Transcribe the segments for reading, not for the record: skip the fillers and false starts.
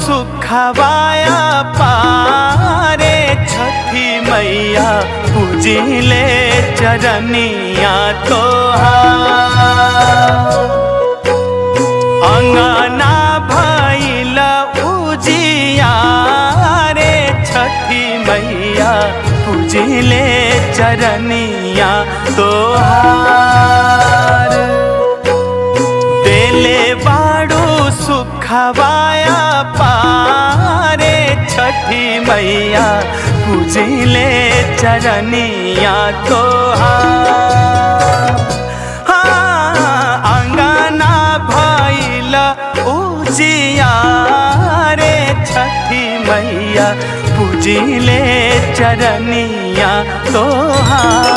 सुखवाया पारे छठी मैया पूजिले चरनिया तोहार। अंगना भइल उजियारे छठी मैया पूजिले चरनिया तोहार। देले बाड़ू सुखवाया पारे छठी मैया पूजिले चरनिया तोहार। हाँ, अंगना भइल उजियारे छठी मैया पूजिले चरनिया तोहार।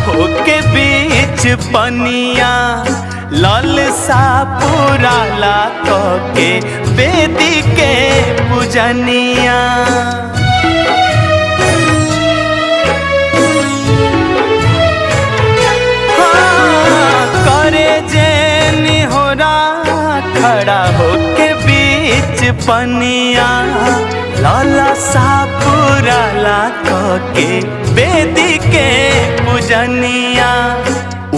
होके बीच पनिया ललसा पुराला के बेदी के पूजनिया। हाँ, करे जेनी होरा खड़ा होके बीच पनिया ललसा पुराला के बेदी के पूजनिया।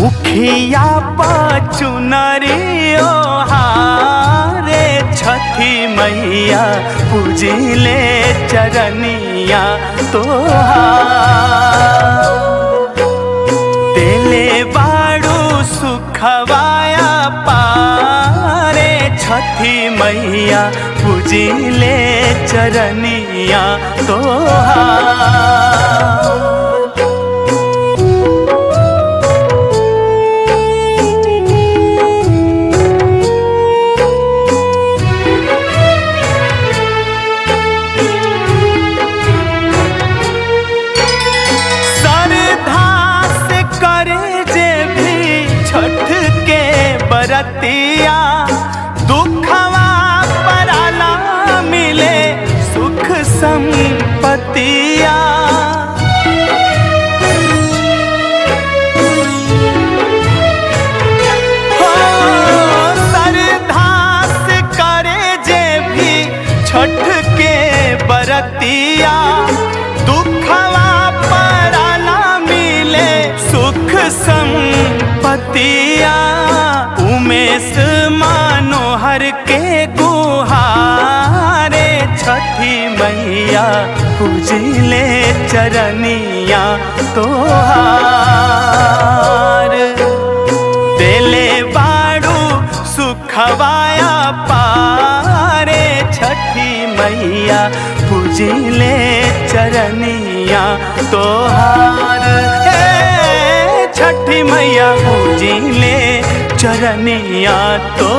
उखिया पचुनरियो हारे छठी मैया पूजिले चरनिया तोहार। देले बाड़ू सुखवाया पारे छठी मैया पूजिले चरनिया तोहार। बरतिया दुखवा पराला मिले सुख संपतिया। हो सरधास करे जे भी छठ के बरतिया दुखवा पराला मिले सुख संपतिया। उमेश मनोहर के गुहारे छठी मैया पूजिले चरनिया तोहार। देले बाड़ू सुखवाया पारे छठी मैया पूजिले चरनिया तोहार। छठी मैया पूजिले चरनिया तो